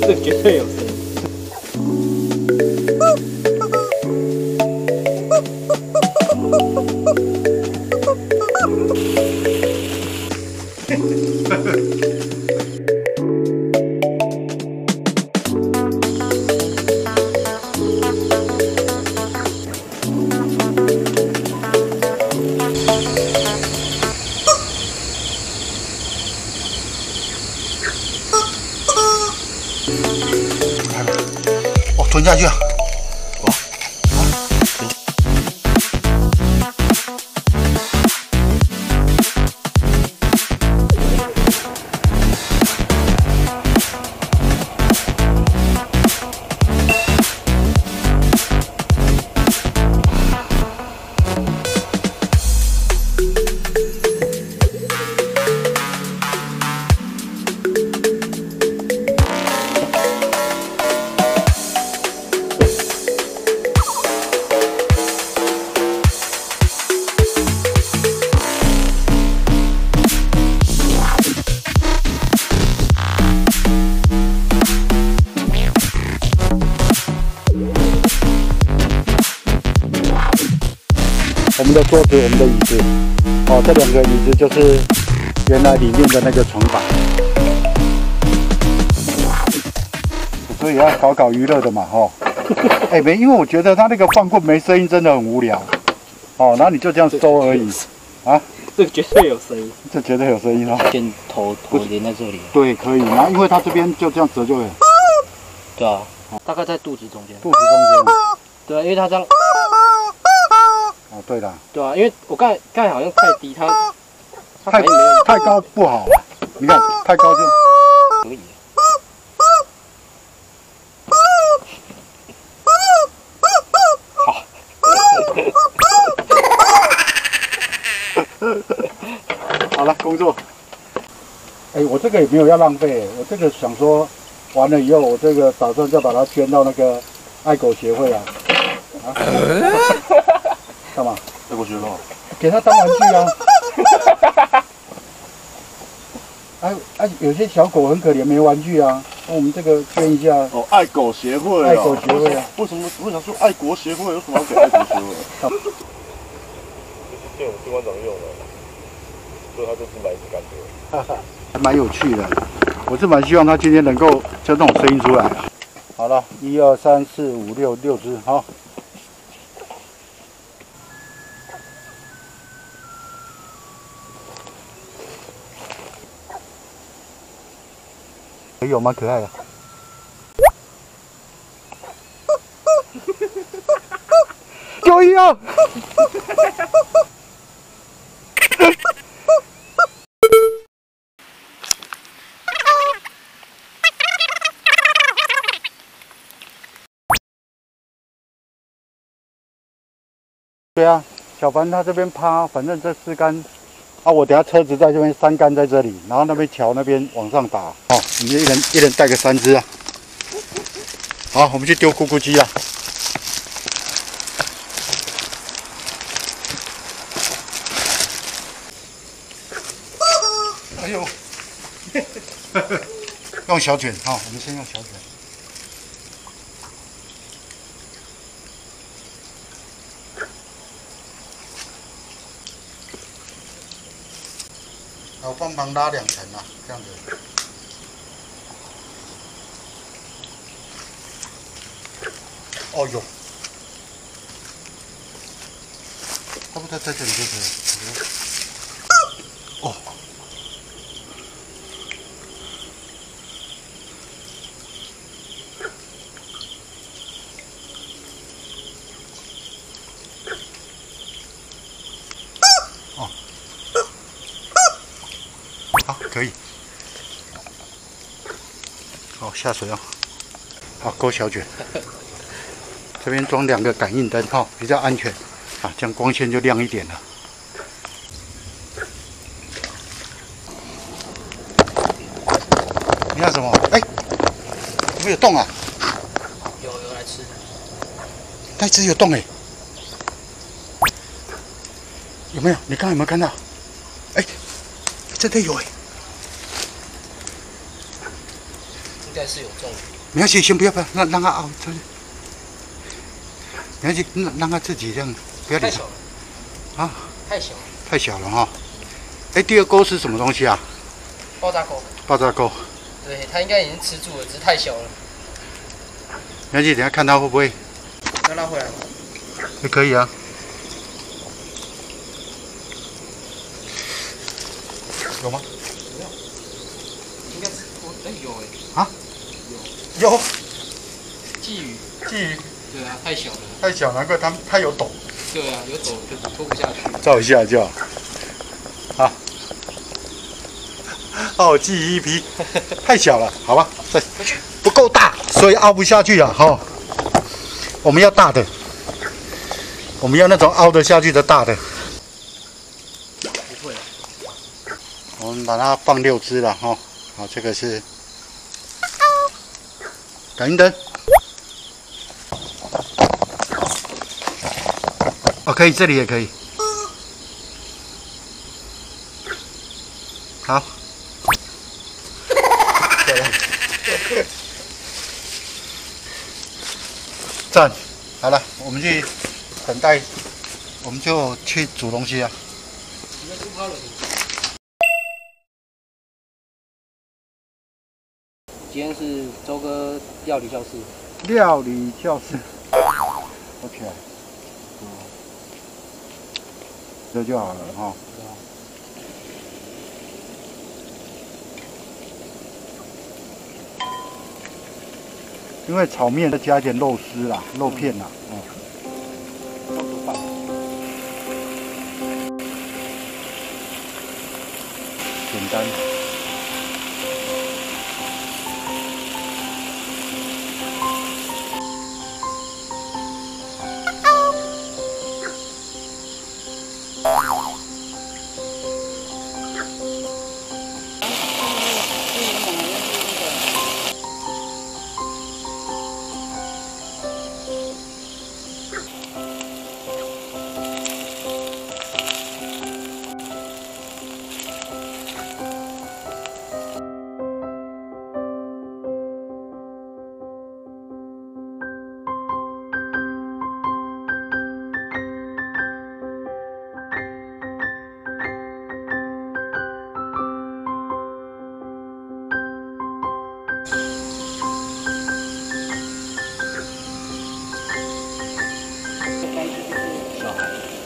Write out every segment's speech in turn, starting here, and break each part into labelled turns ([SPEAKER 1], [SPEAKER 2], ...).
[SPEAKER 1] 这绝对有声音。
[SPEAKER 2] 哦，吞下去啊！我们的桌子，我们的椅子，哦，这2个椅子就是原来里面的那个床板，所以要搞娱乐的嘛，哦，哎，没，因为我觉得他那个放棍没声音真的很无聊，哦，然后你就这样收而已，啊，
[SPEAKER 1] 这个绝对有声音，
[SPEAKER 2] 这绝对有声音哦。
[SPEAKER 3] 先头连在这里，
[SPEAKER 2] 对，可以，然后因为它这边就这样折就可以，
[SPEAKER 3] 对啊，大概在肚子中间，
[SPEAKER 2] 肚子中间，
[SPEAKER 3] 对啊，因为它这样。
[SPEAKER 2] 哦，对了，
[SPEAKER 3] 对啊，因为我刚才好像太低，它反应没有
[SPEAKER 2] 太高不好，你看太高就
[SPEAKER 3] 可以。好。
[SPEAKER 2] 好了，工作。哎，我这个也没有要浪费，我这个想说完了以后，我这个打算再把它捐到那个爱狗协会啊。啊？干嘛？爱狗协会？给它当玩具啊。有些小狗很可怜，没玩具啊。那我们这个捐一下。
[SPEAKER 4] 哦，爱狗协会啊。
[SPEAKER 2] 爱狗协会啊。
[SPEAKER 4] 为什么我想说爱国协会有什么要给爱狗协会？
[SPEAKER 5] 这是电我们机关长用的，所以他就是来自感觉。
[SPEAKER 2] 还蛮有趣的，我是蛮希望它今天能够就这种声音出来。好了，1、2、3、4、5、6只，好。有蛮可爱的。救命啊！对啊，小凡他这边趴，反正这4杆，啊，我等下车子在这边3杆在这里，然后那边桥那边往上打，哦，你们一人带个3只啊。好，我们去丢咕咕鸡啊。哎呦，用小卷，好，我们先用小卷。好，帮忙拉2层啊，这样子。哦哟，差不多在这里就可以。哦。哦。好，可以。好，下水哦。好，勾小卷。这边装2个感应灯，哈，比较安全啊，这样光线就亮一点了。你看什么？哎，有没有动啊？
[SPEAKER 3] 有来吃。
[SPEAKER 2] 那只有动哎，有没有？你刚刚有没有看到？哎，真的有哎，
[SPEAKER 3] 该是有中。
[SPEAKER 2] 没关系，先不要，让它熬，没关系，让它自己这样，不要理它。啊，
[SPEAKER 3] 太小了。
[SPEAKER 2] 太小了哈。哎，第二钩是什么东西啊？
[SPEAKER 3] 爆炸钩。
[SPEAKER 2] 爆炸钩。
[SPEAKER 3] 对，它应该已经吃住了，只是太小了。
[SPEAKER 2] 没关系，等下看它会不会。
[SPEAKER 3] 要拉回来吗？
[SPEAKER 2] 也可以啊。有吗？
[SPEAKER 3] 应该是有
[SPEAKER 2] 啊？有。
[SPEAKER 3] 鲫鱼。
[SPEAKER 2] 鲫鱼。
[SPEAKER 3] 对啊，太小了。
[SPEAKER 2] 太小，难怪它有抖。
[SPEAKER 3] 对啊，有抖就拖不下去。
[SPEAKER 2] 照一下就好。好。哦，鲫鱼一批，太小了，好吧？再不够大，所以凹不下去啊！哈，我们要大的，我们要那种凹得下去的大的。
[SPEAKER 3] 不会。
[SPEAKER 2] 我们把它放6只了哈。好，这个是感应灯。哦，可以，这里也可以。好。赞，好了，我们去等待，我们就去煮东西啊。
[SPEAKER 3] 今天是周哥料理教室。
[SPEAKER 2] 料理教室 ，OK， 这就好了哈。因为炒面再加一点肉丝啦、肉片啦，简单。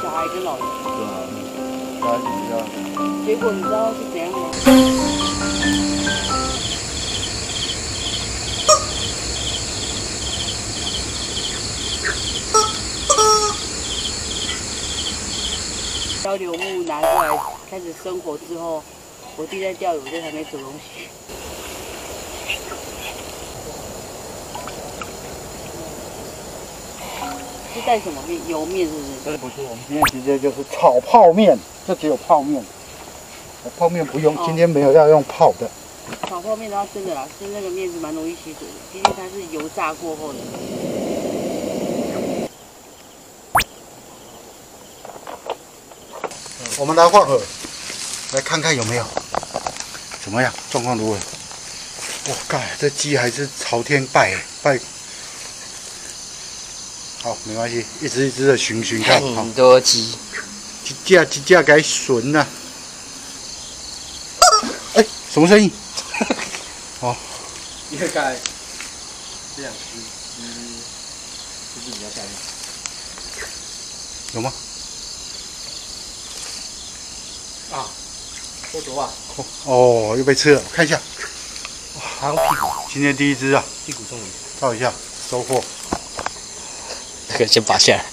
[SPEAKER 6] 小孩跟老人。
[SPEAKER 2] 对啊，大家怎么样？
[SPEAKER 6] 结果你知道是怎样吗？漂流木拿过来开始生活之后，我弟在钓鱼，我就还没煮东西。是带什么面？油面是不是？
[SPEAKER 2] 这不是，我们今天直接就是炒泡面，这只有泡面。泡面不用，今天没有要用泡的。
[SPEAKER 6] 炒泡面的话，真的啦，是那个面是蛮容易吸水的，毕竟它是油炸过后的。
[SPEAKER 2] 我们来换饵，来看看有没有，怎么样？状况如何？我靠，这鸡还是朝天拜。好，没关系，一只一只的寻看。
[SPEAKER 3] 很多鸡，
[SPEAKER 2] 一架给顺呐。哎，什么声音？哦，
[SPEAKER 3] 大概这两只，就是比较下面。
[SPEAKER 2] 有吗？
[SPEAKER 3] 啊，多多啊！
[SPEAKER 2] 哦，又被吃了，我看一下。
[SPEAKER 3] 好像屁股，
[SPEAKER 2] 今天第一只啊，
[SPEAKER 3] 屁股中了。
[SPEAKER 2] 照一下，收获。
[SPEAKER 3] 这个先拔下来，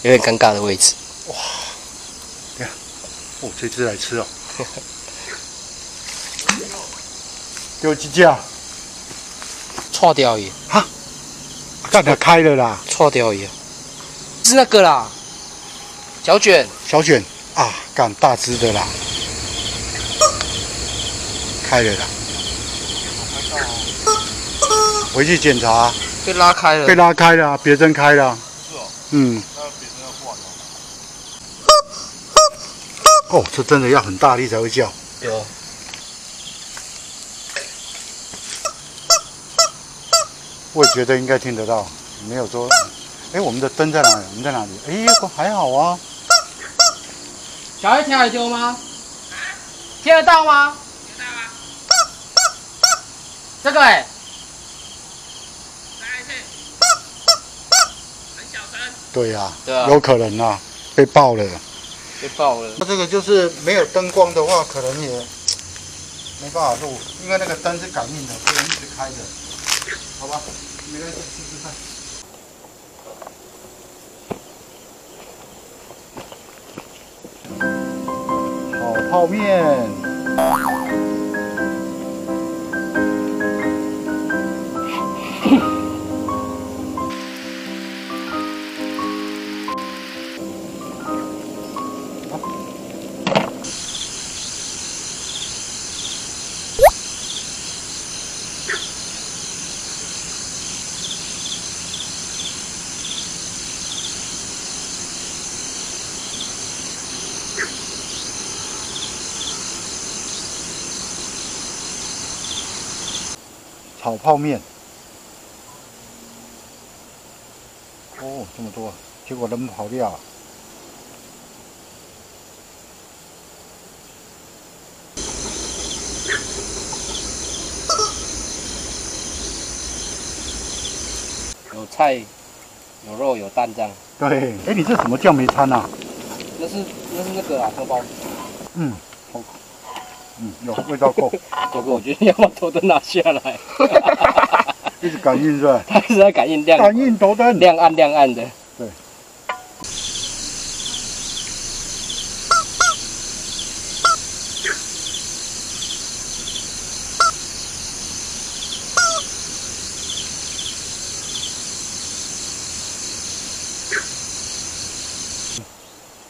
[SPEAKER 3] 有点尴尬的位置。
[SPEAKER 2] 哇，看，哦，这只来吃哦。给我几架？
[SPEAKER 3] 错掉也，
[SPEAKER 2] 哈，干它开了啦！
[SPEAKER 3] 错掉也，是那个啦，小卷
[SPEAKER 2] 啊，干大只的啦，开了啦。回去检查，
[SPEAKER 3] 被拉开了，
[SPEAKER 2] 被拉开了，别针开了。
[SPEAKER 5] 是哦，
[SPEAKER 2] 嗯。
[SPEAKER 5] 那别人要换哦。
[SPEAKER 2] 哦，这真的要很大力才会叫。
[SPEAKER 3] 有。
[SPEAKER 2] 我也觉得应该听得到，没有说，哎，我们的灯在哪里？我们在哪里？哎，还好啊。
[SPEAKER 7] 小孩听得到吗？听得到吗？听得到啊。这个哎，
[SPEAKER 8] 再一次，很小声。
[SPEAKER 2] 对呀，
[SPEAKER 7] 对啊，
[SPEAKER 2] 有可能啊，被爆了。
[SPEAKER 7] 被爆了。
[SPEAKER 2] 那这个就是没有灯光的话，可能也没办法录，因为那个灯是感应的，不能一直开着。好吧，没关系，试试看。炒泡面。炒泡面，哦，这么多，结果人跑掉。
[SPEAKER 7] 有菜，有肉，有蛋这样。
[SPEAKER 2] 对，哎，你这什么酱梅餐啊？
[SPEAKER 7] 那是那个啊，荷包。
[SPEAKER 2] 嗯，好，有味道够。
[SPEAKER 7] 哥哥，我觉得要把头灯拿下来。
[SPEAKER 2] 一直感应是吧？
[SPEAKER 7] 它是在感应亮。
[SPEAKER 2] 感应头灯。
[SPEAKER 7] 亮暗亮暗的。
[SPEAKER 2] 对。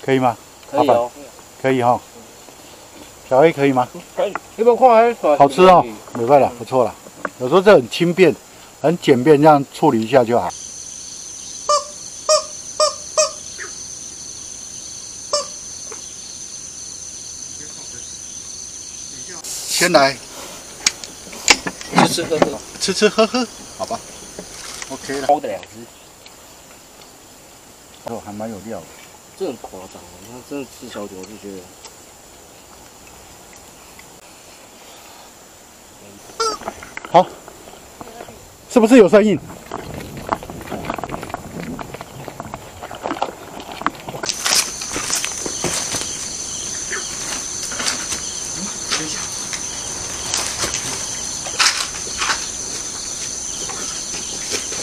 [SPEAKER 2] 可以吗？
[SPEAKER 7] 可以哦。
[SPEAKER 2] 可以哈。小 A 可以吗？
[SPEAKER 7] 可以。要不要看还
[SPEAKER 2] 好吃哦，没办法，不错了。有时候这很轻便、很简便，这样处理一下就好。先来
[SPEAKER 7] 吃吃喝喝，
[SPEAKER 2] 吃吃喝喝，好吧 ？OK 了。
[SPEAKER 7] 包的2只，
[SPEAKER 2] 哦，还蛮有料的。
[SPEAKER 7] 这很夸张，他真的吃小酒我就觉得。
[SPEAKER 2] 好，是不是有声音？等一下，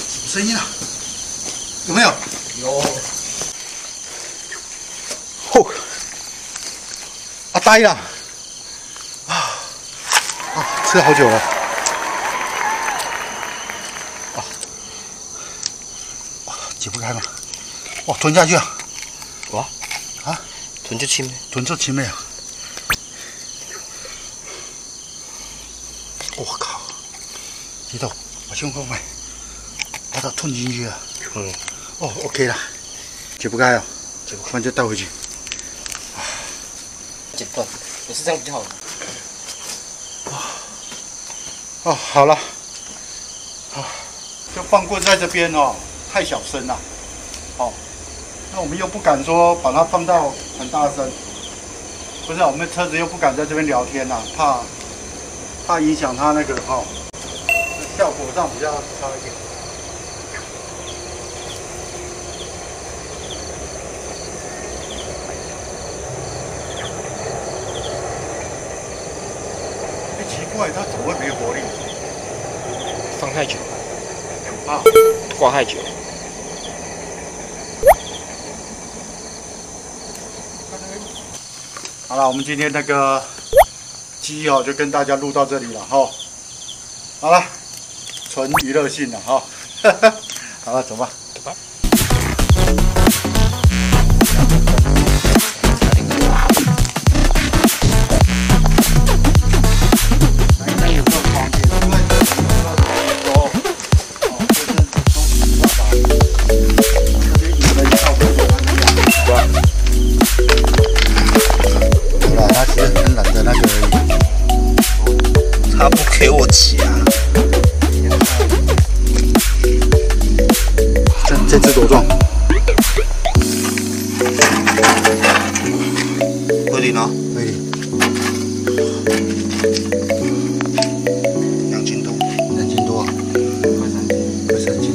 [SPEAKER 2] 什么声音啊？有没有？
[SPEAKER 7] 有。
[SPEAKER 2] 哦，啊呆了，吃了好久了。解不开吗？哇，吞下去啊！
[SPEAKER 7] 哇
[SPEAKER 2] 啊，
[SPEAKER 7] 吞就轻，
[SPEAKER 2] 吞就轻了呀！我靠！记到把胸口买，把它吞进去啊！哦 ，OK 了，解不开啊，解不开就带回去。
[SPEAKER 7] 剪断，也是这样比较好的。
[SPEAKER 2] 哦，好了，好，就放棍在这边哦。太小声了，哦，那我们又不敢说把它放到很大声，不是，我们车子又不敢在这边聊天呐，怕影响它那个哦，效果上比较差一点。哎，奇怪，它怎么会没活力？
[SPEAKER 7] 放太久，
[SPEAKER 2] 啊，
[SPEAKER 7] 挂太久。
[SPEAKER 2] 好了，我们今天那个鸡哦，就跟大家录到这里了哈。好了，纯娱乐性的哈。好了，走吧。
[SPEAKER 7] 走吧。
[SPEAKER 3] 他不给我钱。
[SPEAKER 2] 这只多重？
[SPEAKER 3] 归零哦，
[SPEAKER 2] 可以
[SPEAKER 3] 2斤多，
[SPEAKER 2] 2斤多，
[SPEAKER 3] 快3斤，
[SPEAKER 2] 快3斤，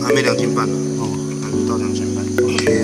[SPEAKER 3] 还没2斤半呢。
[SPEAKER 2] 哦，
[SPEAKER 3] 不到2斤半。
[SPEAKER 2] OK。